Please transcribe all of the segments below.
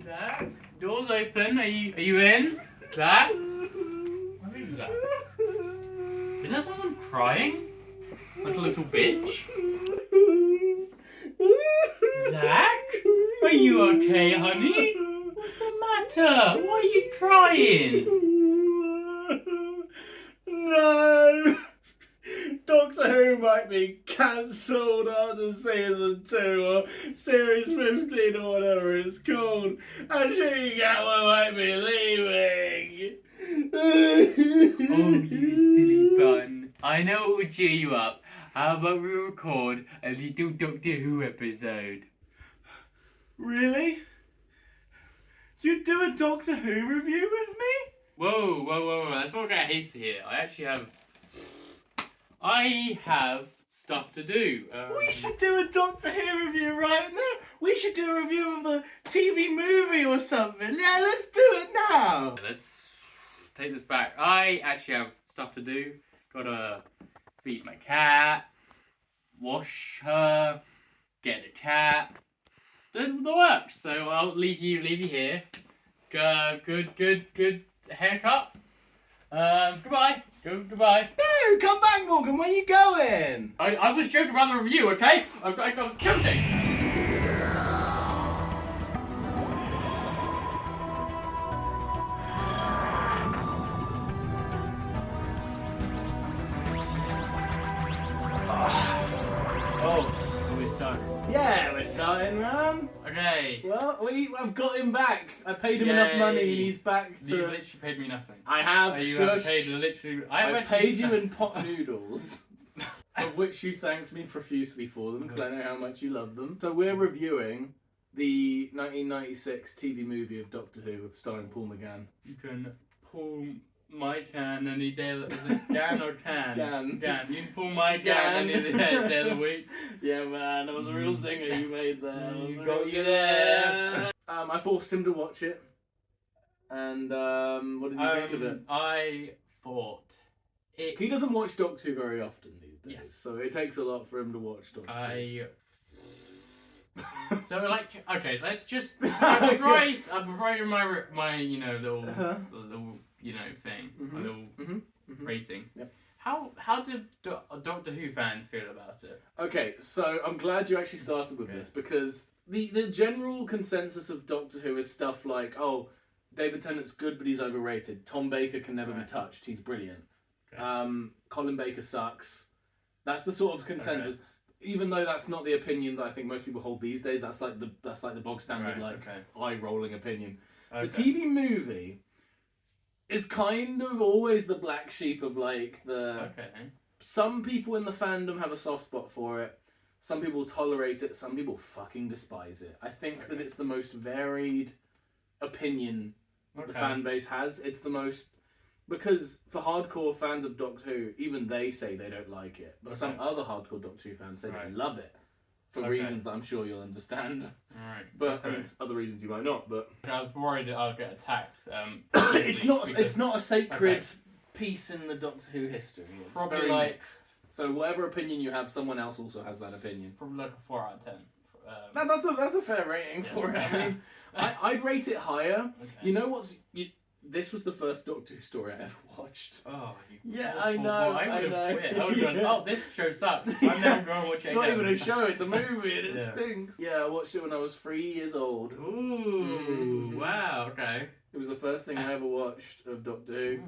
Zach, door's open. Are you in? Zach? What is that? Is that someone crying? Like a little bitch? Zach? Are you okay, honey? What's the matter? Why are you crying? No! Doctor Who might be cancelled after season 2 or series 15 or whatever it's called. And She Gatwa might be leaving. Oh, you silly bun. I know what would cheer you up. How about we record a little Doctor Who episode? Really? You'd do a Doctor Who review with me? Whoa. Let's not get hasty here. I have stuff to do. We should do a Doctor Who review right now. We should do a review of the TV movie or something. Yeah, let's do it now. Let's take this back. I actually have stuff to do. Gotta feed my cat, wash her, get the cat. The works. So I'll leave you here. Good haircut. Goodbye. Goodbye. No, come back, Morgan. Where are you going? I was joking about the review, okay? I was joking. Oh, we're starting. Yeah, we're starting, man. Okay. Well, I've got him back. I paid him enough money, and he's back to. You've literally paid me nothing. I have. You haven't paid literally. I paid you in pot noodles, of which you thanked me profusely for them, because I know how much you love them. So we're reviewing the 1996 TV movie of Doctor Who, starring Paul McGann. You can pull my can any day. Is it Gan or can? Gan. You can pull my can any day of the week. Yeah, man, that was a real singer you made there. You got you there. I forced him to watch it. And what did you think of it? I thought it. He doesn't watch Doctor Who very often these days, Yes. so it takes a lot for him to watch Doctor Who. So okay, let's just before I do my little thing, my little rating. Yep. How did Doctor Who fans feel about it? Okay, so I'm glad you actually started with this, because the general consensus of Doctor Who is stuff like, oh, David Tennant's good but he's overrated. Tom Baker can never be touched. He's brilliant. Okay. Colin Baker sucks. That's the sort of consensus. Okay. Even though that's not the opinion that I think most people hold these days, that's like the bog standard eye rolling opinion. Okay. The TV movie is kind of always the black sheep of like the. Okay. Some people in the fandom have a soft spot for it. Some people tolerate it. Some people fucking despise it. I think that it's the most varied opinion that the fan base has. It's the most. Because for hardcore fans of Doctor Who, even they say they don't like it. But some other hardcore Doctor Who fans say they love it. For reasons that I'm sure you'll understand. Right. But and other reasons you might not, but I was worried that I'd get attacked. It's not a sacred piece in the Doctor Who history. It's probably very like mixed. So whatever opinion you have, someone else also has that opinion. Probably like a 4 out of 10. No, that's a fair rating for it. I mean, I'd rate it higher. Okay. You know what's this was the first Doctor Who story I ever watched. Oh, I know. I would have quit. I would have gone, oh, this show sucks. I'm never going to watch it It's not even a show, it's a movie and it stinks. Yeah, I watched it when I was 3 years old. Ooh, wow, okay. It was the first thing I ever watched of Doctor Who.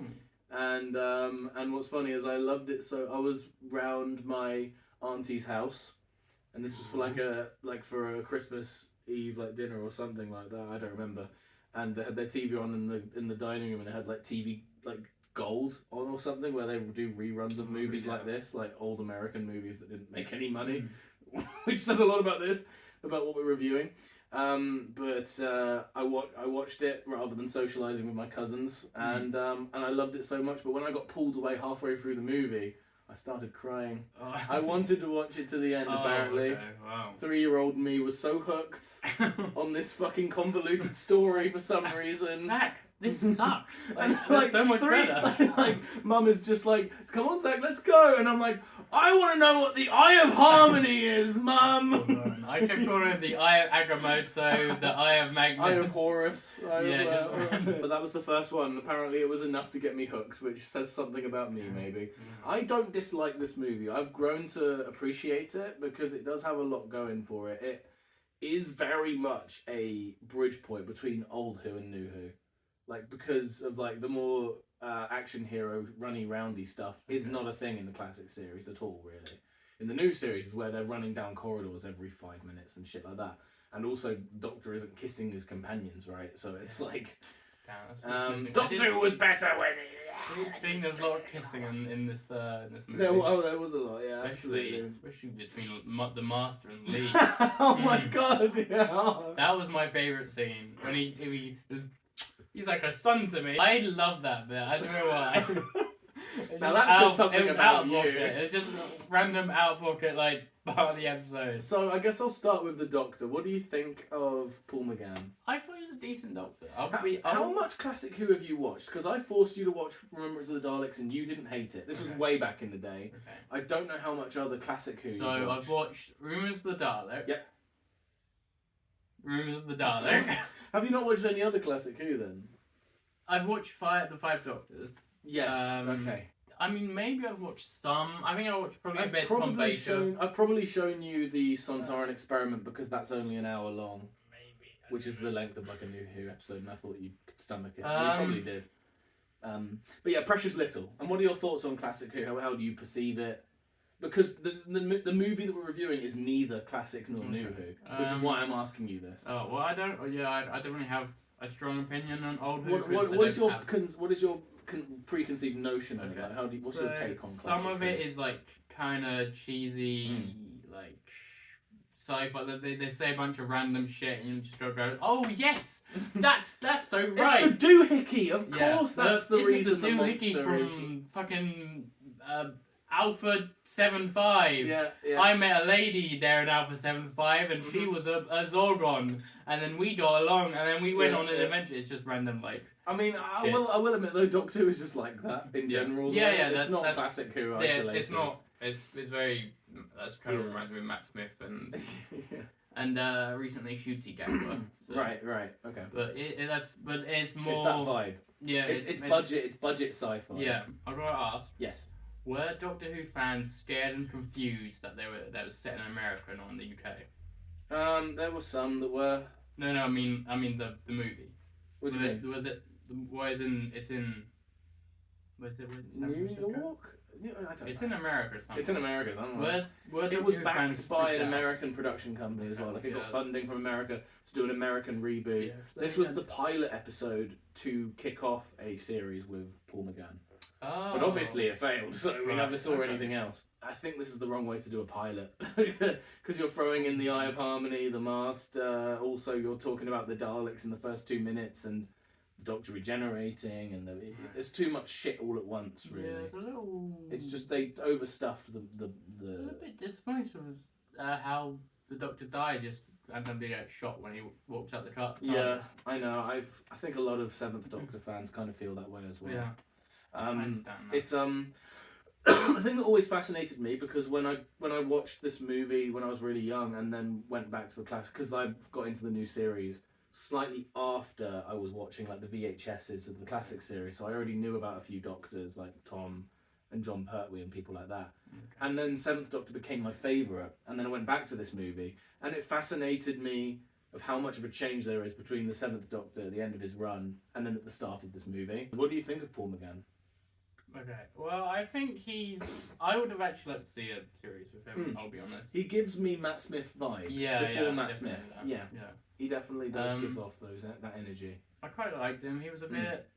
And what's funny is I loved it so I was round my auntie's house, and this was for for a Christmas Eve dinner or something like that, I don't remember. And they had their TV on in the dining room, and it had TV gold on or something, where they would do reruns of movies like this, like old American movies that didn't make any money, which says a lot about what we're reviewing. But I watched it rather than socializing with my cousins, and I loved it so much. But when I got pulled away halfway through the movie, I started crying. Oh. I wanted to watch it to the end, apparently. Okay. Wow. 3-year-old me was so hooked on this fucking convoluted story for some reason. Zach, this sucks. And There's so much better. Like, Mum is just like, come on, Zach, let's go. And I'm like, I want to know what the Eye of Harmony is, Mum. I kept calling it the Eye of Agamotto, the Eye of Magnus. Eye of Horus. Yeah, But that was the first one. Apparently it was enough to get me hooked, which says something about me, maybe. I don't dislike this movie. I've grown to appreciate it because it does have a lot going for it. It is very much a bridge point between old Who and new Who. Like, because of like the more action hero runny roundy stuff is not a thing in the classic series at all, really. In the new series is where they're running down corridors every 5 minutes and shit like that. And also Doctor isn't kissing his companions, right? So it's like Doctor Who was better when I think there's a lot of kissing in this movie. there was a lot, yeah, especially between the Master and Lee. Oh my god, yeah. That was my favourite scene when he's like a son to me. I love that bit. I don't know why. Now that says something about you. It's just random out of pocket like part of the episode. So I guess I'll start with the Doctor. What do you think of Paul McGann? I thought he was a decent Doctor. How much Classic Who have you watched? Because I forced you to watch Remembrance of the Daleks and you didn't hate it. This was way back in the day. Okay. I don't know how much other Classic Who so you've watched. I've watched Rumours of the Dalek. Yep. Rumours of the Dalek. Have you not watched any other Classic Who then? I've watched the Five Doctors. Yes. Okay. I mean, maybe I've watched some. I think I watched probably a bit Tom Baker. I've probably shown you the Sontaran Experiment because that's only an hour long. Maybe. Which is the length of like a New Who episode, and I thought you could stomach it. You probably did. But yeah, Precious Little. And what are your thoughts on Classic Who? How do you perceive it? Because the movie that we're reviewing is neither classic nor New Who, which is why I'm asking you this. Oh well, I don't really have a strong opinion on old Who. What is your preconceived notion of it? Like, what's your take on classic Some of Who? it is like kind of cheesy, like sci-fi. They say a bunch of random shit, and you just go, oh yes, that's so right. It's the doohickey, of course. That's the reason the doohickey monster is from fucking Alpha 7-5. Yeah. I met a lady there in Alpha 7-5, and she was a Zorgon, and then we got along, and then we went on an adventure. It's just random, like. I mean, I will admit though, Doctor Who is just like that in general. Yeah. It's not classic Who isolated. It's not. It's very. That's kind of reminds me of Matt Smith and and recently Shooty Gangler. So. Right. Okay. But it's more. It's that vibe. Yeah. It's budget. It's budget sci-fi. Yeah. I'd rather ask. Yes. Were Doctor Who fans scared and confused that they was set in America and not in the UK? There were some that were. No. I mean the movie. What do you mean? Where's in? Where's it? New York? Yeah, I don't it's know. in America or something. It's in America. I don't know. It was backed by an American production company as well. Like it got funding from America to do an American reboot. Yeah, this was the pilot episode to kick off a series with Paul McGann. Oh. But obviously it failed, so we never saw anything else. I think this is the wrong way to do a pilot. Because you're throwing in the Eye of Harmony, the Master, also you're talking about the Daleks in the first 2 minutes, and the Doctor regenerating, and there's too much shit all at once, really. Yeah, it's a little... It's just they overstuffed the... A little bit disappointed with how the Doctor died, just randomly got shot when he walks out the car. Yeah, I know. I think a lot of 7th Doctor fans kind of feel that way as well. Yeah. I understand that. It's the thing that always fascinated me, because when I watched this movie when I was really young and then went back to the classic, because I got into the new series slightly after I was watching like the VHSs of the classic series, so I already knew about a few Doctors like Tom and John Pertwee and people like that. Okay. And then 7th Doctor became my favourite, and then I went back to this movie, and it fascinated me of how much of a change there is between the 7th Doctor at the end of his run and then at the start of this movie. What do you think of Paul McGann? Okay, well, I think I would have actually liked to see a series with him, I'll be honest. He gives me Matt Smith vibes. Before Matt Smith. Yeah. He definitely does give off that energy. I quite liked him. He was a bit...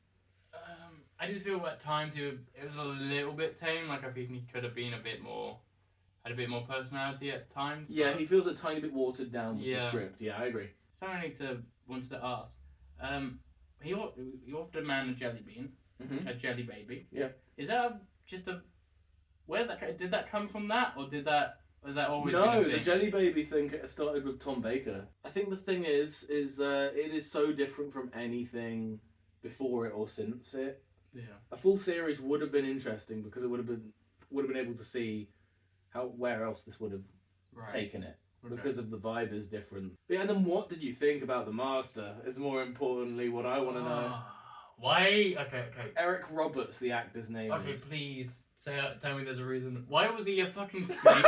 I just feel at times it was a little bit tame. Like, I think he could have been had a bit more personality at times. Yeah, he feels a tiny bit watered down with the script. Yeah, I agree. Something I wanted to ask. He offered a man a jelly bean. A jelly baby. Yeah. Is that just did that come from that, or was that always? No, the jelly baby thing started with Tom Baker. I think the thing is it is so different from anything before it or since it. Yeah. A full series would have been interesting because it would have been able to see where else this would have taken it. Because of the vibe is different. Yeah, and then what did you think about the Master? Is more importantly what I want to know. Why? Okay. Eric Roberts, the actor's name is. Okay, please tell me there's a reason. Why was he a fucking snake?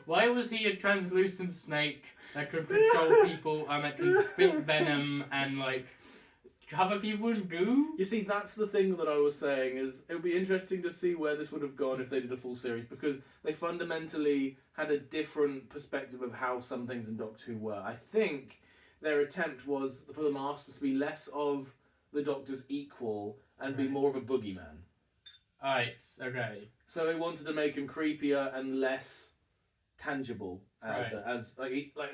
Why was he a translucent snake that could control people and that could spit venom and like cover people in goo? You see, that's the thing that I was saying is it would be interesting to see where this would have gone if they did a full series because they fundamentally had a different perspective of how some things in Doctor Who were. I think their attempt was for the Master to be less of the Doctor's equal and be more of a boogeyman. Alright, okay. So they wanted to make him creepier and less tangible as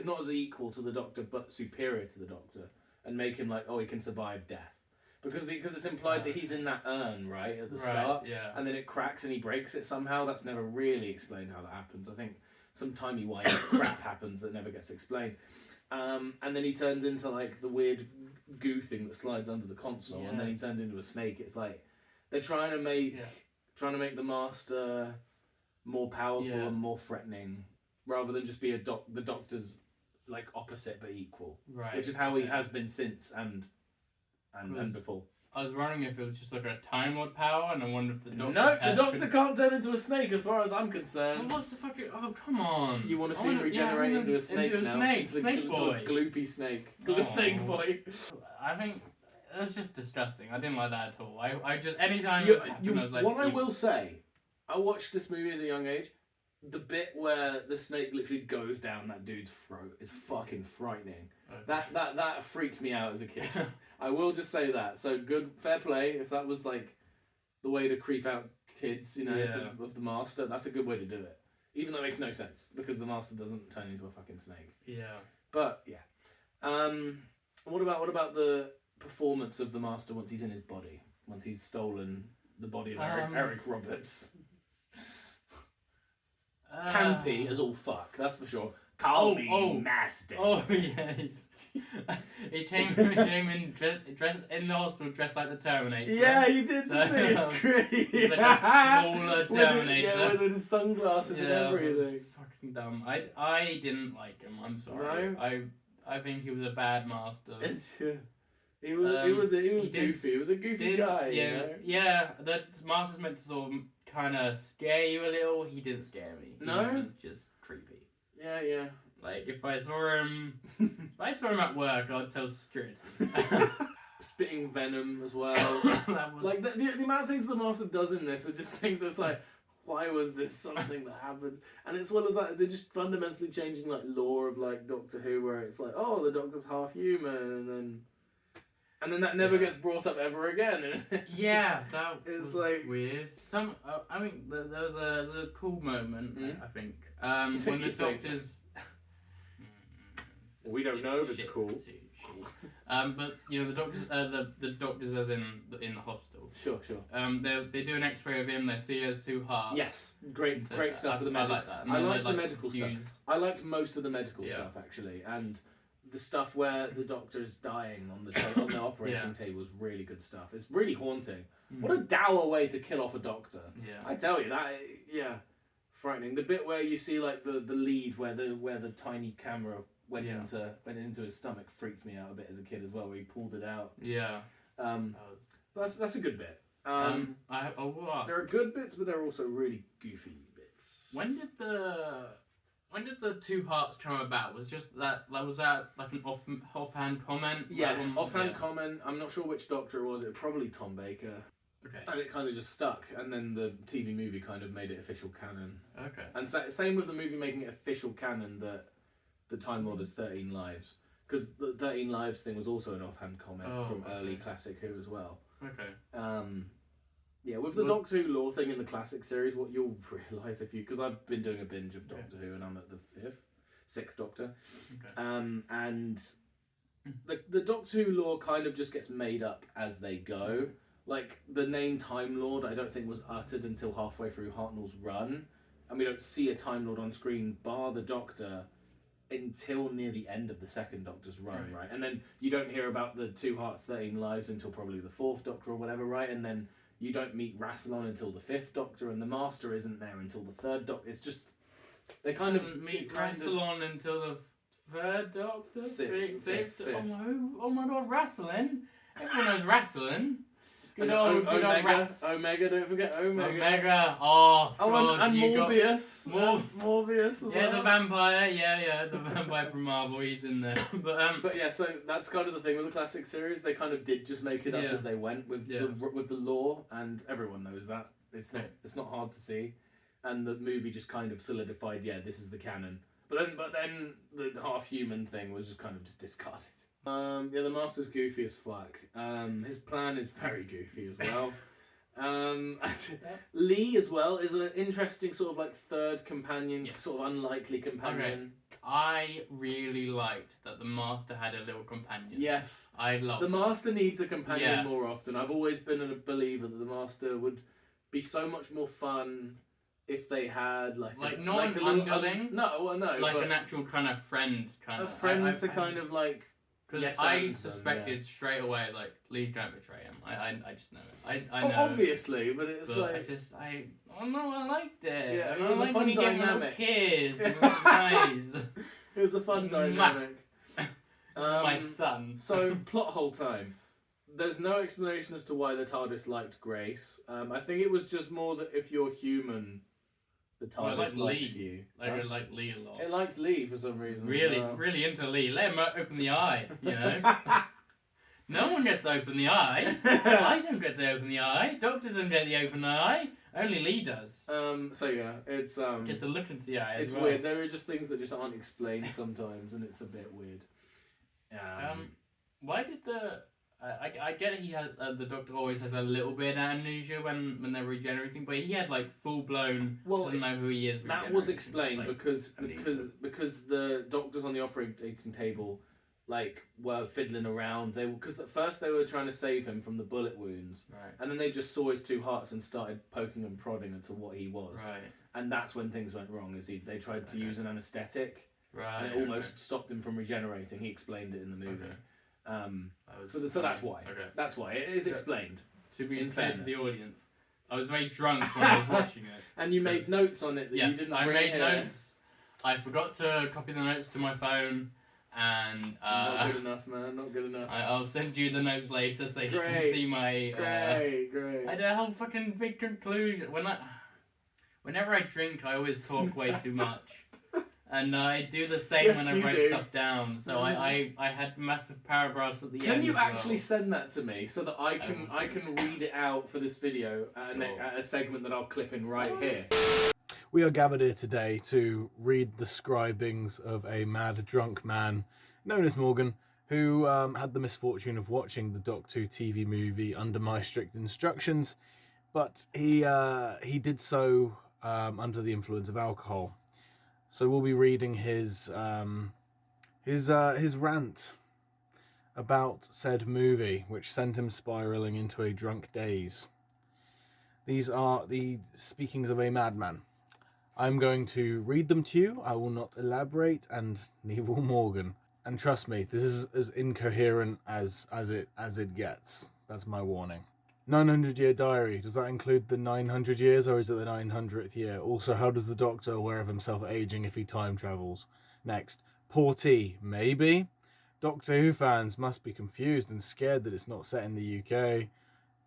not as equal to the Doctor but superior to the Doctor. And make him like, oh, he can survive death. Because it's implied that he's in that urn, right, at the start. Yeah. And then it cracks and he breaks it somehow. That's never really explained how that happens. I think some timey-wimey crap happens that never gets explained. And then he turns into like the weird goo thing that slides under the console. And then he turns into a snake. It's like they're trying to make the Master more powerful and more threatening rather than just be the Doctor's like opposite but equal, right? Which is how he has been since and before. I was wondering if it was just like a Time Lord power, and I wonder if the Doctor. No, the Doctor can't turn into a snake, as far as I'm concerned. Well, what's the fucking? Oh, come on! You want to see him regenerate into a snake now? Snake boy, a gloopy snake, snake boy. I think that's just disgusting. I didn't like that at all. I just anytime I was like, what I will say, I watched this movie as a young age. The bit where the snake literally goes down that dude's throat is fucking frightening. Okay. That freaked me out as a kid. I will just say that. So good, fair play. If that was like the way to creep out kids, of the Master, that's a good way to do it. Even though it makes no sense because the Master doesn't turn into a fucking snake. Yeah. But yeah. What about the performance of the Master once he's in his body? Once he's stolen the body of Eric Roberts. Campy as all fuck, that's for sure. Call me Master. Oh yes. He came in dressed in the hospital dressed like the Terminator. Yeah, he did, didn't he? It's great. He's like a smaller Terminator. With his sunglasses and everything. Fucking dumb. I didn't like him. I'm sorry. No? I think he was a bad Master. He was goofy. He was a goofy guy. Yeah. The Master's meant to sort of kind of scare you a little. He didn't scare me. No? He was just creepy. Yeah. Like if I saw him at work, I'd tell security. Spitting venom as well. Like the amount of things the Master does in this are just things that's like, why was this something that happened? And as well as that, they're just fundamentally changing like lore of like Doctor Who, where it's like, oh, the Doctor's half human, and then that never gets brought up ever again. Yeah, that is was like weird. I mean, there was a cool moment. I think when the Doctor's. We don't know if it's cool. But the doctors as in the hospital. Sure. They do an X-ray of him. They see he has 2 hearts. Yes, great stuff for the medical. I like that. I liked the medical stuff. I liked most of the medical stuff actually, and the stuff where the Doctor is dying on the operating table is really good stuff. It's really haunting. What a dour way to kill off a Doctor. Yeah. I tell you that. Yeah, frightening. The bit where you see like the lead where the tiny camera went into his stomach freaked me out a bit as a kid as well, where he pulled it out. Yeah. But that's a good bit. There are good bits, but there are also really goofy bits. When did the 2 hearts come about? Was that like an offhand comment? Yeah, offhand comment. I'm not sure which Doctor it was. It was probably Tom Baker. Okay. And it kind of just stuck, and then the TV movie kind of made it official canon. Okay. And same with the movie making it official canon that the Time Lord has 13 lives, because the 13 lives thing was also an offhand comment from early Classic Who as well. Okay. Yeah, with the Doctor Who lore thing in the Classic series, what you'll realise because I've been doing a binge of Doctor Who and I'm at the 6th Doctor, and the Doctor Who lore kind of just gets made up as they go. Like the name Time Lord, I don't think was uttered until halfway through Hartnell's run, and we don't see a Time Lord on screen bar the Doctor until near the end of the second Doctor's run, right? And then you don't hear about the 2 Hearts, 13 Lives until probably the 4th Doctor or whatever, right? And then you don't meet Rassilon until the 5th Doctor, and the Master isn't there until the 3rd Doctor. It's just they kind of meet Rassilon until the 3rd Doctor, 6th. Oh my God, Rassilon! Everyone knows Rassilon. Good old Omega, don't forget Omega. Omega, oh God, and Morbius. Morbius as well. The vampire, the vampire from Marvel, he's in there. But yeah, so that's kind of the thing with the classic series. They kind of did just make it up as they went with the lore, and everyone knows that. It's not hard to see, and the movie just kind of solidified. Yeah, this is the canon. But then the half-human thing was just kind of just discarded. The Master's goofy as fuck. His plan is very goofy as well. Lee as well is an interesting sort of like third companion, sort of unlikely companion. Okay. I really liked that the Master had a little companion. Yes. I love the Master needs a companion more often. I've always been a believer that the Master would be so much more fun if they had like not an underling. No, like an actual kind of friend, kind of a friend to kind of like. Because I suspected straight away, like, Lee's going to betray him. I just know it. I know. Obviously, but it's like... I liked it. Yeah, it was a fun dynamic. Kids. It was nice. It was a fun dynamic. My son. So, plot hole time. There's no explanation as to why the TARDIS liked Grace. I think it was just more that if you're human... The TARDIS likes you. It liked Lee a lot. It likes Lee for some reason. Really into Lee. Let him open the eye, you know? No one gets to open the eye. I don't get to open the eye. Doctor doesn't get to open the eye. Only Lee does. So yeah, it's Just to look into the eye. It's weird. There are just things that just aren't explained sometimes, and it's a bit weird. Why did the... I get it, he has the Doctor always has a little bit of amnesia when they're regenerating, but he had like full blown doesn't know who he is. That was explained because the doctors on the operating table like were fiddling around. Because at first they were trying to save him from the bullet wounds, right? And then they just saw his 2 hearts and started poking and prodding into what he was, right? And that's when things went wrong. They tried to use an anaesthetic, right? And it almost stopped him from regenerating. He explained it in the movie. Okay. So that's why. Okay. That's why it is explained. To be fair to the audience, I was very drunk when I was watching it. And you made notes on it that you didn't. I made notes. I forgot to copy the notes to my phone, and not good enough, man. Not good enough. I'll send you the notes later so you can see my. Great. I did a whole fucking big conclusion. Whenever I drink, I always talk way too much. And I do the same when I write stuff down. So I had massive paragraphs at the end. Can you actually send that to me so that I can read it out for this video at a segment that I'll clip in right here? We are gathered here today to read the scribings of a mad drunk man known as Morgan, who had the misfortune of watching the Doctor Who TV movie under my strict instructions, but he did so under the influence of alcohol. So we'll be reading his rant about said movie, which sent him spiraling into a drunk daze. These are the speakings of a madman. I'm going to read them to you. I will not elaborate, and neither will Morgan. And trust me, this is as incoherent as it gets. That's my warning. 900-year diary. Does that include the 900 years, or is it the 900th year? Also, how does the Doctor aware of himself aging if he time travels? Next, Portee. Maybe? Doctor Who fans must be confused and scared that it's not set in the UK.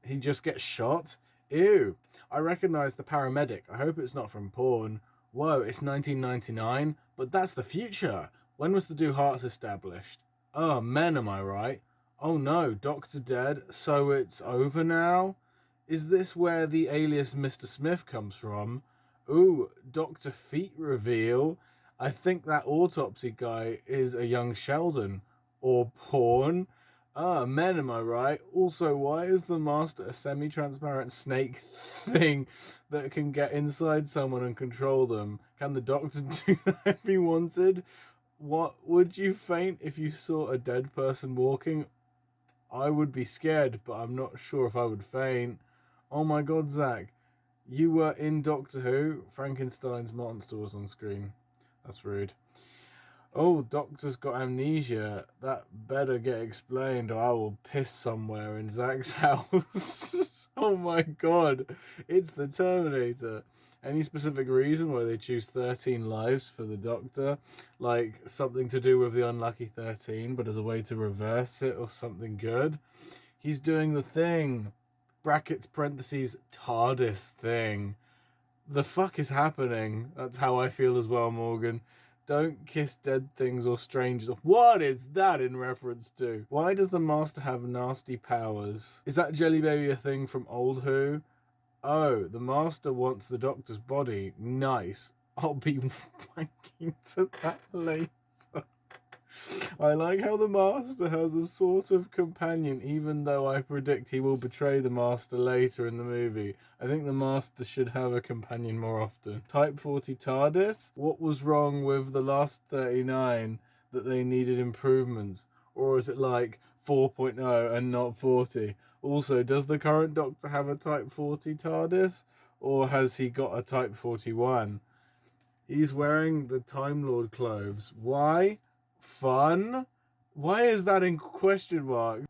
He just gets shot? Ew. I recognise the paramedic. I hope it's not from porn. Whoa, it's 1999? But that's the future. When was the 2 Hearts established? Oh, men, am I right? Oh no, Doctor dead, so it's over now? Is this where the alias Mr. Smith comes from? Ooh, Dr. Feet reveal. I think that autopsy guy is a young Sheldon. Or porn. Ah, men, am I right? Also, why is the Master a semi-transparent snake thing that can get inside someone and control them? Can the Doctor do that if he wanted? What, would you faint if you saw a dead person walking? I would be scared, but I'm not sure if I would faint. Oh my god, Zach. You were in Doctor Who? Frankenstein's monster was on screen. That's rude. Oh, Doctor's got amnesia. That better get explained or I will piss somewhere in Zach's house. Oh my god. It's the Terminator. Any specific reason why they choose 13 lives for the Doctor? Like something to do with the unlucky 13, but as a way to reverse it or something good? He's doing the thing. Brackets, parentheses, TARDIS thing. The fuck is happening? That's how I feel as well, Morgan. Don't kiss dead things or strangers. What is that in reference to? Why does the Master have nasty powers? Is that Jelly Baby a thing from Old Who? Oh, the Master wants the Doctor's body. Nice. I'll be wanking to that later. I like how the Master has a sort of companion, even though I predict he will betray the Master later in the movie. I think the Master should have a companion more often. Type 40 TARDIS? What was wrong with the last 39 that they needed improvements? Or is it like 4.0 and not 40? Also, does the current Doctor have a Type 40 TARDIS? Or has he got a Type 41? He's wearing the Time Lord clothes. Why? Fun? Why is that in question mark?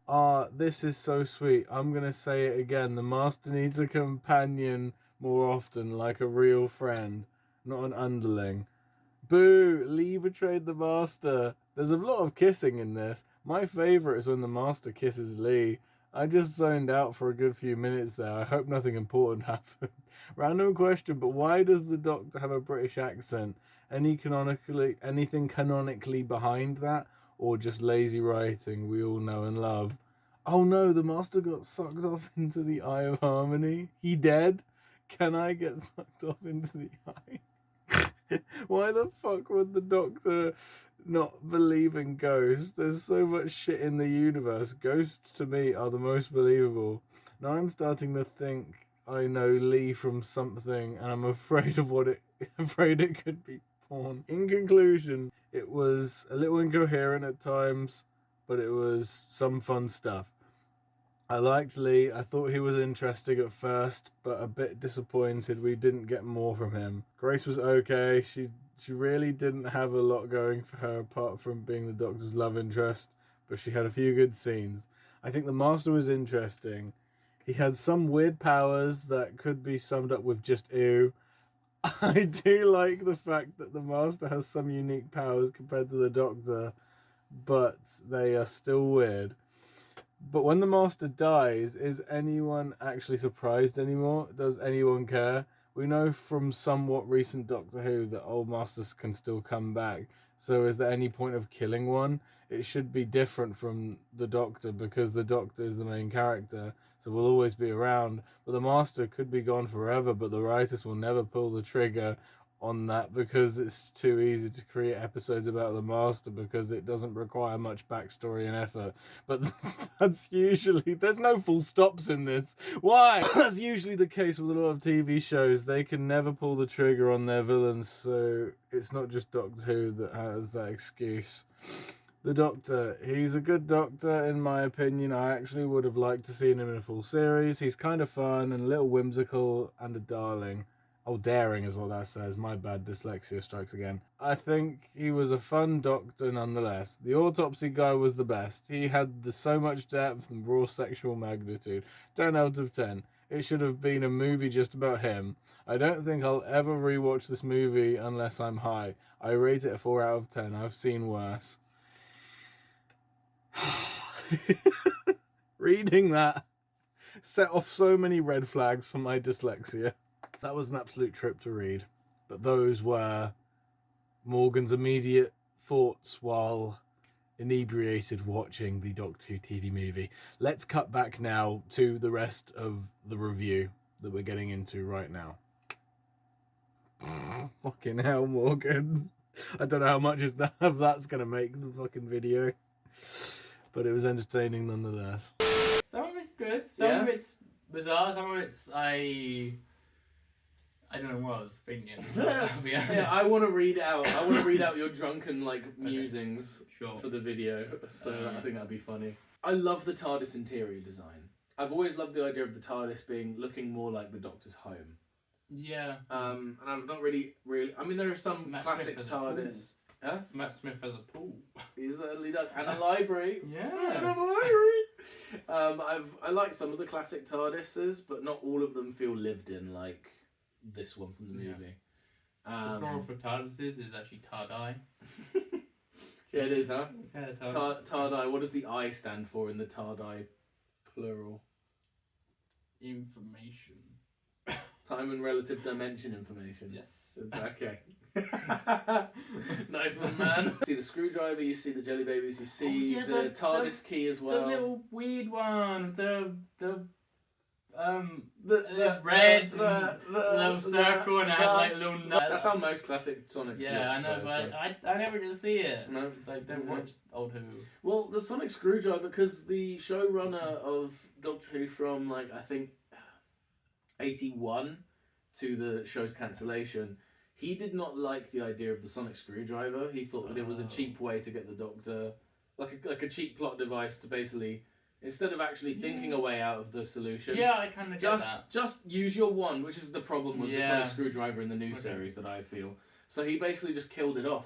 This is so sweet. I'm gonna say it again. The Master needs a companion more often, like a real friend, not an underling. Boo! Lee betrayed the Master. There's a lot of kissing in this. My favourite is when the Master kisses Lee. I just zoned out for a good few minutes there. I hope nothing important happened. Random question, but why does the Doctor have a British accent? Anything canonically behind that? Or just lazy writing we all know and love? Oh no, the Master got sucked off into the Eye of Harmony. He dead? Can I get sucked off into the Eye? Why the fuck would the Doctor not believe in ghosts? There's so much shit in the universe. Ghosts to me are the most believable. Now I'm starting to think I know Lee from something, and I'm afraid of afraid it could be porn. In conclusion, it was a little incoherent at times, but it was some fun stuff. I liked Lee. I thought he was interesting at first, but a bit disappointed we didn't get more from him. Grace was okay. She really didn't have a lot going for her apart from being the Doctor's love interest, but she had a few good scenes. I think the Master was interesting. He had some weird powers that could be summed up with just ew. I do like the fact that the Master has some unique powers compared to the Doctor, but they are still weird. But when the Master dies, is anyone actually surprised anymore? Does anyone care? We know from somewhat recent Doctor Who that old Masters can still come back. So is there any point of killing one? It should be different from the Doctor because the Doctor is the main character, so will always be around. But the Master could be gone forever, but the writers will never pull the trigger on that because it's too easy to create episodes about the Master because it doesn't require much backstory and effort. But that's usually, there's no full stops in this. Why? That's usually the case with a lot of TV shows. They can never pull the trigger on their villains, so it's not just Doctor Who that has that excuse. The Doctor, he's a good Doctor in my opinion. I actually would have liked to seen him in a full series. He's kind of fun and a little whimsical and a darling. Oh, daring is what that says. My bad, dyslexia strikes again. I think he was a fun Doctor nonetheless. The autopsy guy was the best. He had so much depth and raw sexual magnitude. 10 out of 10. It should have been a movie just about him. I don't think I'll ever rewatch this movie unless I'm high. I rate it a 4 out of 10. I've seen worse. Reading that set off so many red flags for my dyslexia. That was an absolute trip to read. But those were Morgan's immediate thoughts while inebriated watching the Doctor Who TV movie. Let's cut back now to the rest of the review that we're getting into right now. Fucking hell, Morgan. I don't know how much of that's going to make the fucking video. But it was entertaining nonetheless. Some of it's good, some of it's bizarre, some of it's I don't know what I was thinking. Yeah, I want to read out your drunken musings Sure. for the video. So I think that'd be funny. I love the TARDIS interior design. I've always loved the idea of the TARDIS looking more like the Doctor's home. Yeah. And I've not really. I mean, there are some classic TARDIS. Huh? Matt Smith has a pool. He certainly does. And a library. Yeah. And a library. I like some of the classic TARDISes, but not all of them feel lived in like this one from the movie. The plural for TARDISes is actually TARDI. Yeah, it is, huh? Yeah, TARDI. What does the I stand for in the TARDI plural? Information. Time and relative dimension information. Yes. Okay. Nice one, man. You see the screwdriver, you see the jelly babies, you see the TARDIS key as well. The little weird one. The red little circle and it had like little nuts. That's how most classic Sonics Yeah, I know, but I never did see it. No. It's like, don't watch old Who. Well, the Sonic Screwdriver, because the showrunner of Doctor Who from, like, I think 81 to the show's cancellation, he did not like the idea of the Sonic Screwdriver. He thought that it was a cheap way to get the Doctor, like a cheap plot device to basically, instead of actually thinking a way out of the solution. Yeah, I kind of get that. Just use your wand, which is the problem with the Sonic Screwdriver in the new series that I feel. So he basically just killed it off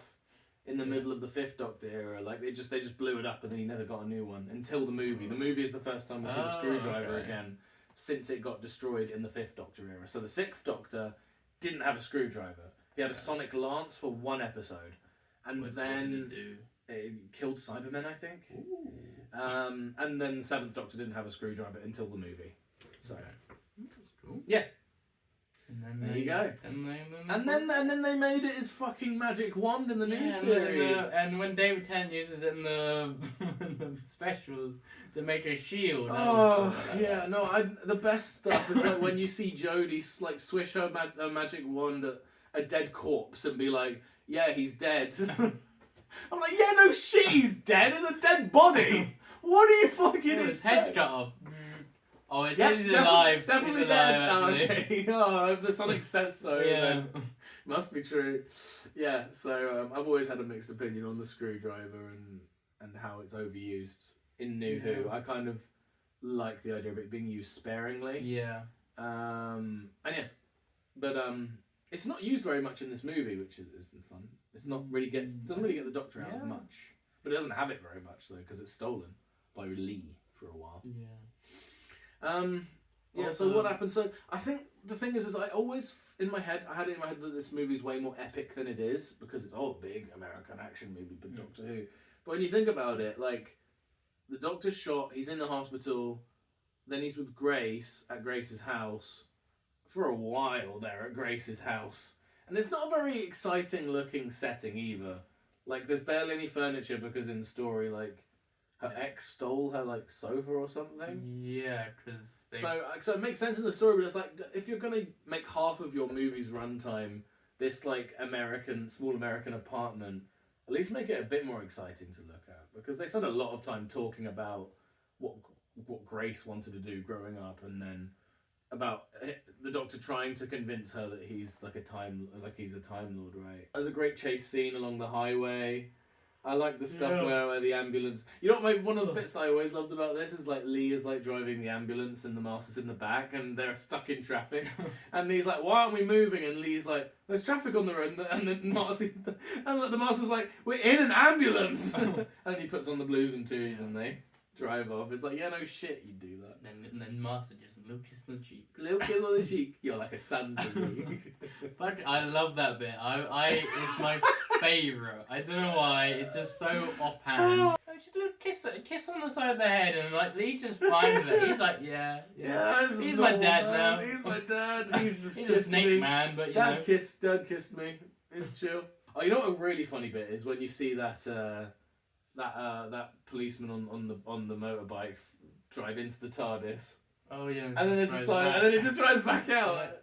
in the middle of the 5th Doctor era. Like they just blew it up and then he never got a new one until the movie. The movie is the first time we see the screwdriver again since it got destroyed in the 5th Doctor era. So the 6th Doctor didn't have a screwdriver. He had a sonic lance for one episode, and then it killed Cybermen, I think. And then 7th Doctor didn't have a screwdriver until the movie. So that's cool. Yeah. And then there you go. And then they made it his fucking magic wand in the new series. And when David Tennant uses it in the specials to make a shield. The best stuff is like when you see Jodie like swish her magic wand at a dead corpse and be like, yeah, he's dead. I'm like, yeah, no shit, he's dead. It's a dead body. What are you fucking his head's cut off. Oh, it says he's alive. Definitely he's dead. alive, Okay. Oh, if the Sonic says so, yeah. then must be true. Yeah, so I've always had a mixed opinion on the screwdriver and how it's overused in New Who. I kind of like the idea of it being used sparingly. Yeah. But it's not used very much in this movie, which isn't fun. It's not really doesn't really get the Doctor out of much, but it doesn't have it very much though because it's stolen by Lee for a while. Yeah. So what happened? So I think the thing is I always I had it in my head that this movie is way more epic than it is because it's all big American action movie, but Doctor Who. But when you think about it, like the Doctor's shot, he's in the hospital, then he's with Grace at Grace's house for a while there at Grace's house, and it's not a very exciting looking setting either. Like there's barely any furniture because in the story, like her ex stole her like sofa or something. Yeah, because so it makes sense in the story, but it's like if you're gonna make half of your movie's runtime this like small American apartment, at least make it a bit more exciting to look at because they spend a lot of time talking about what Grace wanted to do growing up, and then about the Doctor trying to convince her that he's a Time Lord, right? There's a great chase scene along the highway. I like the stuff where the ambulance. You know what? One of the bits that I always loved about this is like Lee is like driving the ambulance and the Master's in the back and they're stuck in traffic, and he's like, "Why aren't we moving?" And Lee's like, "There's traffic on the road." And the Master's like, "We're in an ambulance," and he puts on the blues and twos and they drive off. It's like, yeah, no shit, you do that. And then Master just a little kiss on the cheek. Little kiss on the cheek. You're like a son to me. But I love that bit. It's my favourite. I don't know why. It's just so offhand. Just a little kiss on the side of the head, and like Lee's just fine with it. He's like, yeah. He's my dad now. He's my dad. He's just he's kissed a snake me. man, but Dad kissed me. It's chill. Oh, you know what a really funny bit is when you see that policeman on the motorbike drive into the TARDIS. Oh yeah. And then there's a sign, and then it just drives back out.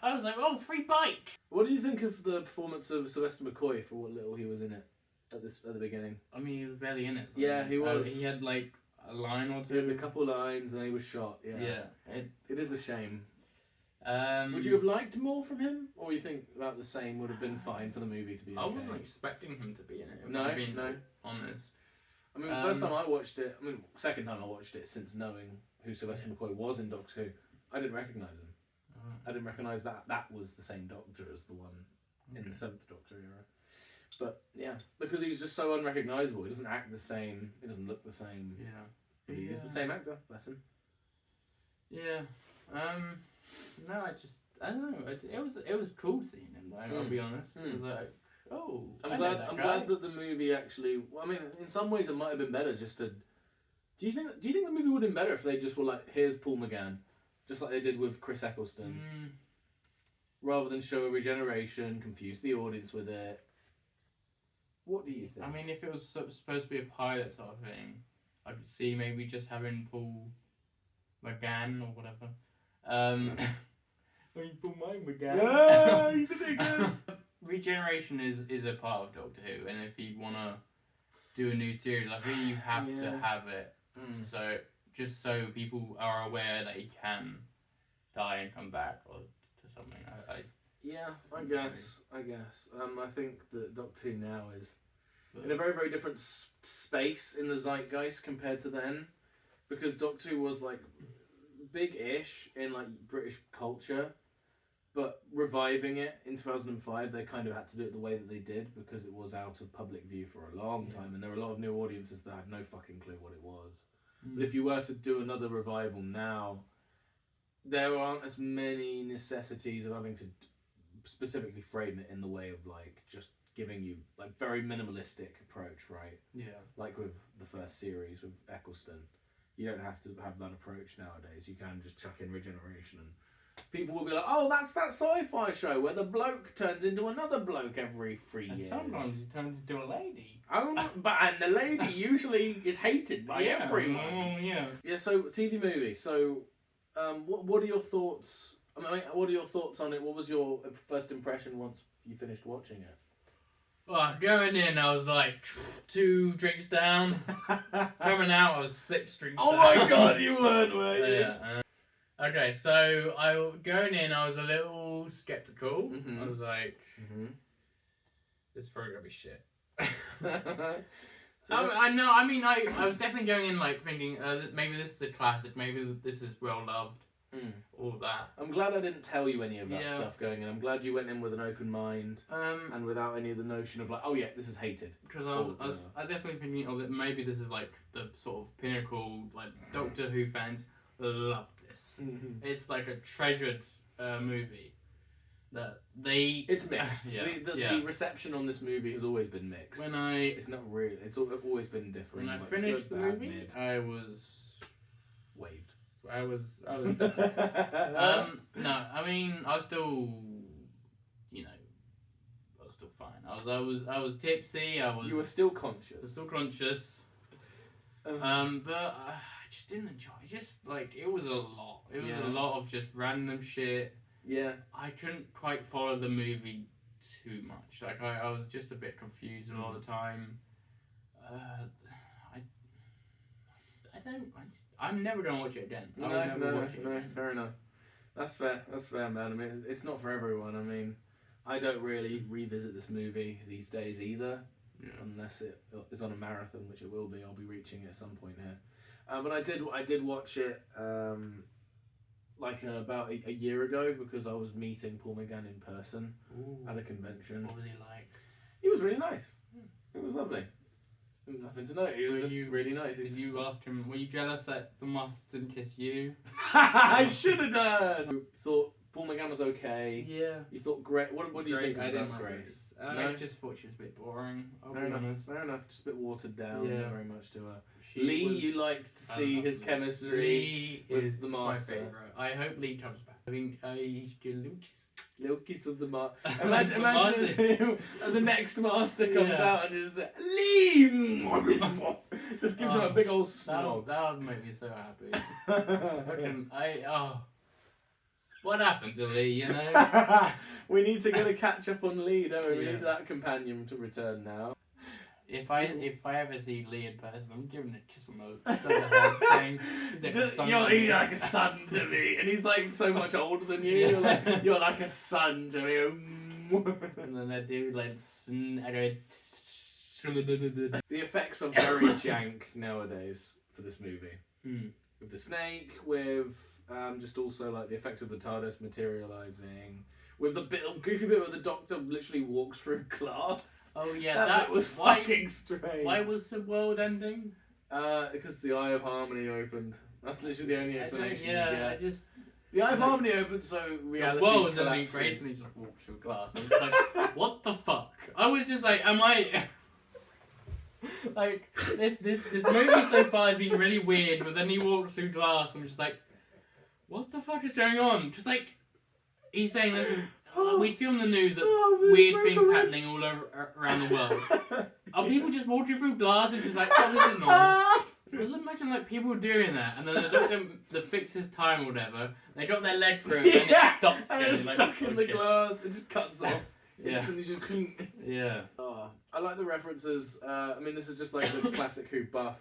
I was like, oh, free bike. What do you think of the performance of Sylvester McCoy for what little he was in it at the beginning? I mean, he was barely in it. So yeah, he was. He had like a line or two. He had a couple lines, and he was shot. Yeah. Yeah. It is a shame. Would you have liked more from him, or you think about the same would have been fine for the movie to be? Okay? I wasn't expecting him to be in it. No. Honest. I mean, the first time I watched it, second time I watched it since knowing who Sylvester McCoy was in Doctor Who, I didn't recognise him. I didn't recognise that was the same Doctor as the one in the 7th Doctor era. But yeah, because he's just so unrecognizable. He doesn't act the same. He doesn't look the same. Yeah. But he is the same actor. Bless him. Yeah. No, I don't know. It was cool seeing him though. I'll be honest. It was like, oh. I'm glad that the movie actually. Well, I mean, in some ways, it might have been better just to. Do you think the movie would have been better if they just were like, here's Paul McGann, just like they did with Chris Eccleston, rather than show a regeneration, confuse the audience with it? What do you think? I mean, if it was supposed to be a pilot sort of thing, I could see maybe just having Paul McGann or whatever. Paul McGann. Yeah, you did it good. Regeneration is a part of Doctor Who, and if you wanna do a new series, I think you have to have it. So just so people are aware that he can die and come back or to something. I guess. I think that Doctor Who now is in a very, very different space in the zeitgeist compared to then, because Doctor Who was like big-ish in like British culture, but reviving it in 2005, they kind of had to do it the way that they did because it was out of public view for a long time, and there were a lot of new audiences that had no fucking clue what it was. But if you were to do another revival now, there aren't as many necessities of having to specifically frame it in the way of like just giving you like very minimalistic approach, right? Yeah. Like with the first series with Eccleston, you don't have to have that approach nowadays. You can just chuck in regeneration, and people will be like, "Oh, that's that sci-fi show where the bloke turns into another bloke every 3 years." Sometimes he turns into a lady. Oh, and the lady usually is hated by everyone. Yeah. So TV movie. So, what are your thoughts? I mean, what are your thoughts on it? What was your first impression once you finished watching it? Well, going in, I was like 2 drinks down. Coming out, I was 6 drinks down. Oh my god, you weren't, were you? Yeah. Okay, so going in, I was a little skeptical. I was like, this is probably gonna be shit. I know. I mean, I was definitely going in like thinking maybe this is a classic, maybe this is well loved, all of that. I'm glad I didn't tell you any of that stuff going in. I'm glad you went in with an open mind and without any of the notion of like, oh yeah, this is hated. Because I definitely thinking that maybe this is like the sort of pinnacle, like Doctor Who fans love this. It's like a treasured movie. That it's mixed. The reception on this movie has always been mixed. It's not really. It's always been different. When I finished the movie, I was waved. I was done. No, I mean I was still, I was still fine. I was tipsy. You were still conscious. I was still conscious. But I just didn't enjoy it. Just like it was a lot. It was a lot of just random shit. Yeah. I couldn't quite follow the movie too much. Like I was just a bit confused a lot of the time. I'm never gonna watch it again. No, fair enough. That's fair, man. I mean, it's not for everyone. I mean, I don't really revisit this movie these days either, unless it is on a marathon, which it will be. I'll be reaching it at some point here. But I did watch it. About a year ago because I was meeting Paul McGann in person at a convention. What was he like? He was really nice. It was lovely. Nothing to note. He was just really nice. Did you ask him? Were you jealous that the master didn't kiss you? I should have done. You thought Paul McGann was okay. Yeah. You thought Grace. What do you think I about didn't Grace? I just thought she was a bit boring. Fair enough. Just a bit watered down. Yeah. Very much to her. You liked to see his chemistry with the master. My favourite. I hope Lee comes back. I mean, he's good little kiss of the master. Imagine the next master comes out and is Lee. Just gives him a big old snog. That would make me so happy. What happened to Lee? We need to get a catch up on Lee, don't we? We need that companion to return now. If I ever see Lee in person, I'm giving him a kiss on the head, You're like a son to me, and he's like so much older than you. You're like a son to me. And then I do like I go. The effects are very jank nowadays for this movie. With the snake, with just also like the effects of the TARDIS materializing, with the goofy bit where the Doctor literally walks through glass. Oh yeah, that bit was fucking strange. Why was the world ending? Because the Eye of Harmony opened. That's literally the only explanation you get. The Eye of Harmony opened, so reality. The world ending. Grace and he just walks through glass. I was like, what the fuck? I was just like, am I? Like this movie so far has been really weird, but then he walks through glass. I'm just like, what the fuck is going on? Just like he's saying, listen, we see on the news that weird things happening all over around the world. Are people just walking through glass and just like, oh, this is normal? Well, imagine like people doing that, and then the doctor fixes time or whatever. They got their leg through, and then it stops. And it's like, stuck in the glass. It just cuts off. Yeah. Just clean. Yeah. Oh, I like the references. I mean, this is just like the classic Who buff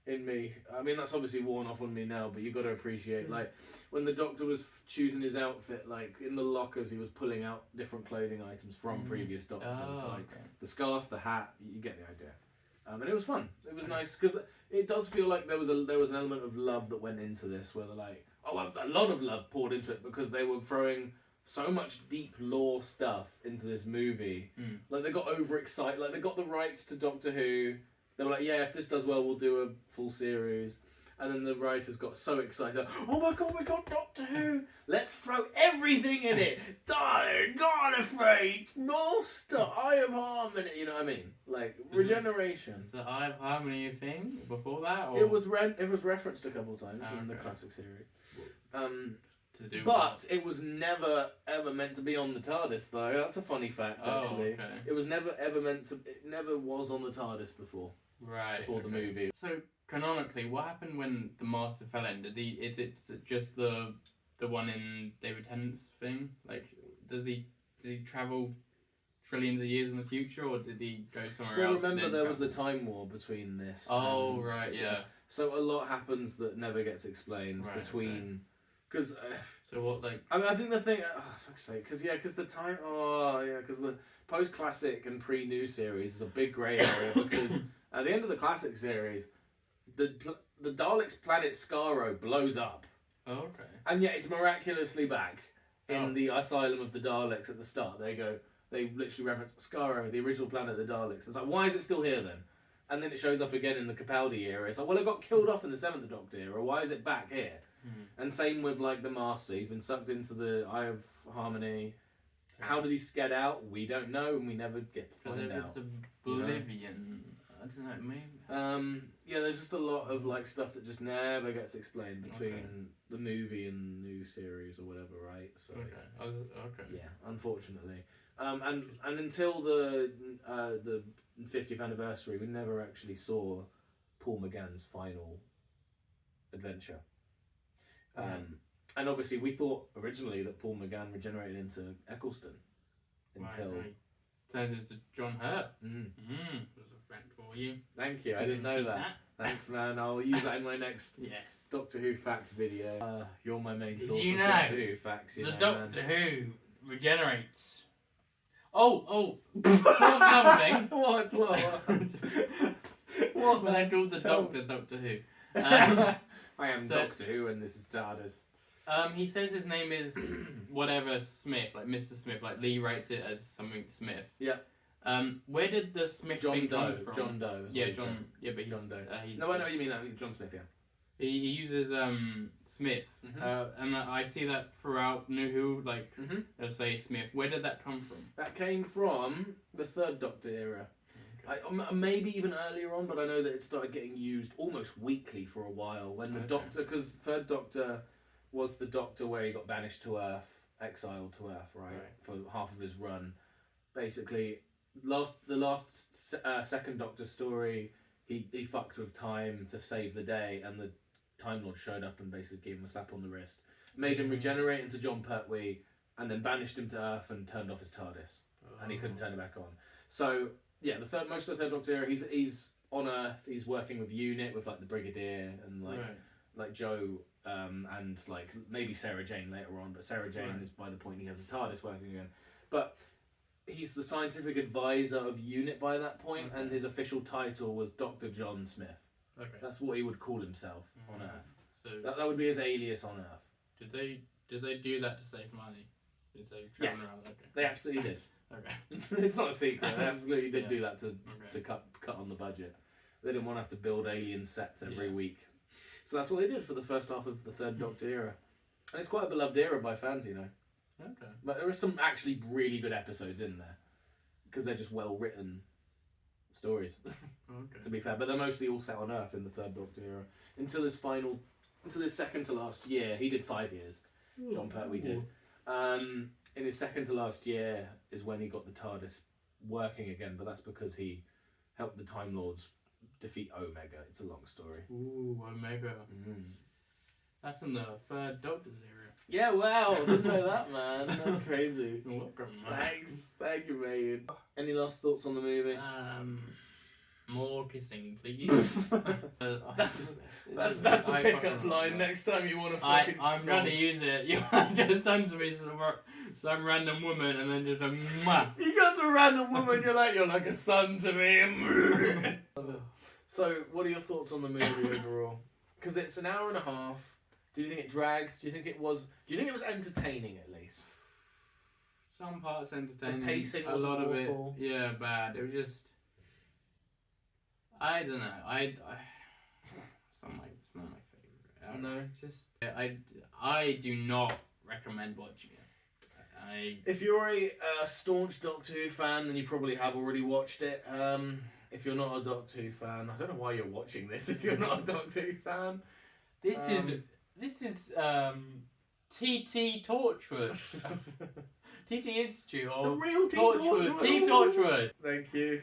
in me. I mean, that's obviously worn off on me now, but you got to appreciate like when the Doctor was choosing his outfit, like in the lockers, he was pulling out different clothing items from previous Doctors, like the scarf, the hat. You get the idea. And it was fun. It was nice because it does feel like there was an element of love that went into this, where they're like, a lot of love poured into it because they were throwing so much deep lore stuff into this movie. Like they got overexcited. Like they got the rights to Doctor Who. They were like, yeah, if this does well, we'll do a full series. And then the writers got so excited. Oh my god, we got Doctor Who! Let's throw everything in it! Darling, God afraid! Monster! Eye of Harmony! You know what I mean? Like, regeneration. Is the Eye of Harmony a thing before that? Or? It was referenced a couple times in the classic series. But it was never ever meant to be on the TARDIS, though. That's a funny fact, actually. Okay. It was never ever meant to. It never was on the TARDIS before. Right. Before the movie. So canonically, what happened when the Master fell in? Is it just the one in David Tennant's thing? Like, did he travel trillions of years in the future, or did he go somewhere else? Well, remember there was the time war between this. Oh right, yeah. So a lot happens that never gets explained between. Because so what, like? I mean, I think the thing. Fuck's sake, because the time. Because the post-classic and pre-new series is a big grey area. Because at the end of the classic series, the Daleks' planet Skaro blows up. Oh, okay. And yet it's miraculously back in the Asylum of the Daleks at the start. They literally reference Skaro, the original planet of the Daleks. It's like, why is it still here then? And then it shows up again in the Capaldi era. It's like, well, it got killed off in the 7th Doctor era. Why is it back here? And same with like the Master. He's been sucked into the Eye of Harmony. How did he get out? We don't know, and we never get to find out. It's oblivion. I don't know, maybe. Yeah, there's just a lot of like stuff that just never gets explained between the movie and the new series or whatever, right? So okay. Yeah, unfortunately. And until the 50th anniversary, we never actually saw Paul McGann's final adventure. And obviously, we thought originally that Paul McGann regenerated into Eccleston until turned into John Hurt. There's a fact for you. Thank you. I didn't know that. Thanks, man. I'll use that in my next Doctor Who fact video. You're my main source of Doctor Who facts. The Doctor Who regenerates. Oh! Another thing. What? What? When I called the Doctor Who. I am Doctor Who, and this is TARDIS. He says his name is whatever Smith, like Mr. Smith. Like Lee writes it as something Smith. Yeah. Where did the Smith thing come from? John Doe. Yeah, John. Yeah, but John Doe. No, I know what you mean. John Smith. Yeah. He uses Smith, and I see that throughout New Who. Like they'll say Smith. Where did that come from? That came from the 3rd Doctor era. Maybe even earlier on, but I know that it started getting used almost weekly for a while when the Doctor, because 3rd Doctor was the Doctor where he got banished to Earth, exiled to Earth, right? For half of his run. Basically, the last 2nd Doctor story, he fucked with time to save the day, and the Time Lord showed up and basically gave him a slap on the wrist, made him regenerate into John Pertwee, and then banished him to Earth and turned off his TARDIS, and he couldn't turn it back on. So. Yeah, most of the 3rd Doctor era, he's on Earth. He's working with UNIT, with like the Brigadier and like Joe, and like maybe Sarah Jane later on. But Sarah Jane is by the point he has his TARDIS working again. But he's the scientific advisor of UNIT by that point, and his official title was Dr. John Smith. Okay, that's what he would call himself on Earth. So that would be his alias on Earth. Did they do that to save money? Did they Yes. travel around? Okay. They absolutely did. Okay. It's not a secret. They absolutely did Yeah. do that to Okay. cut on the budget. They didn't want to have to build alien sets every Yeah. week. So that's what they did for the first half of the third Doctor era. And it's quite a beloved era by fans, you know. Okay. But there are some actually really good episodes in there. Because they're just well written stories, Okay. to be fair. But they're mostly all set on Earth in the third Doctor era. Until his second to last year, he did 5 years. John Pertwee did. In his second to last year is when he got the TARDIS working again, but that's because he helped the Time Lords defeat Omega. It's a long story. Ooh, Omega. That's in the third Doctor's era. Yeah, wow, didn't know that, man. That's crazy. You're welcome, man. Thanks, thank you, mate. Any last thoughts on the movie? More kissing, please. That's the pickup line. Next time you want to fucking I'm gonna use it. You just send to me some random woman and then just a mwah. You got to a random woman, you're like a son to me. So, what are your thoughts on the movie overall? Because it's an hour and a half. Do you think it dragged? Do you think it was entertaining at least? Some parts entertaining. The pacing a was lot awful. of it, yeah, bad. It was just, I don't know. It's not my favorite. No. It's just I do not recommend watching it. If you're a staunch Doctor Who fan, then you probably have already watched it. If you're not a Doctor Who fan, I don't know why you're watching this. If you're not a Doctor Who fan, This is T.T. Torchwood. T.T. Institute the or real Team Torchwood. Team Torchwood. Thank you.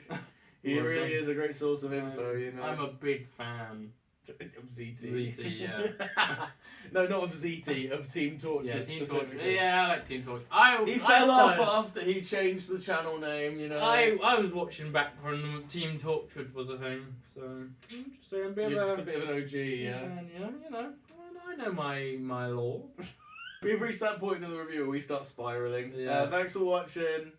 He Well really done. is a great source of info, you know. I'm a big fan. Of ZT. ZT, yeah. No, not of ZT, of Team Torchwood Yeah, Team specifically. Torchwood. Yeah, I like Team Torchwood. He fell off after he changed the channel name, you know. I was watching back when Team Torchwood was a thing, so just saying, You're just a bit of an OG, yeah. and, you know, I know my law. We've reached that point in the review where we start spiraling. Yeah. Thanks for watching.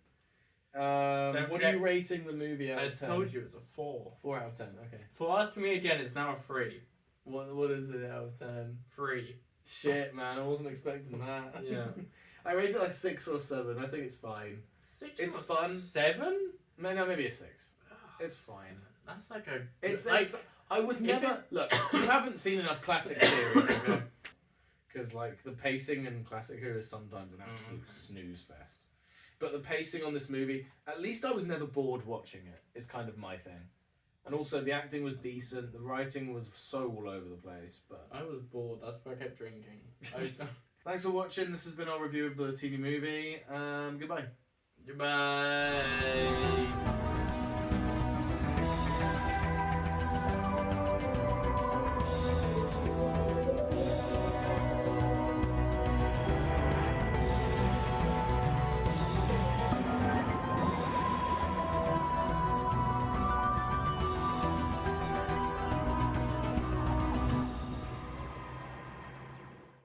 What are forget- you rating the movie out I of 10? told you it's a 4. 4 out of 10, okay. For Asking Me Again, it's now a 3. What is it out of 10? 3. Shit, man, I wasn't expecting that. Yeah. I rate it like 6 or 7. I think it's fine. 6. It's fun. 7? Maybe a 6. It's fine. That's like a. It's like, I was if never look. You haven't seen enough classic series, okay? Because like the pacing in classic Who is sometimes an absolute snooze fest. But the pacing on this movie, at least I was never bored watching it. Is kind of my thing. And also the acting was decent. The writing was so all over the place. But I was bored. That's why I kept drinking. thanks for watching. This has been our review of the TV movie. Goodbye. Goodbye.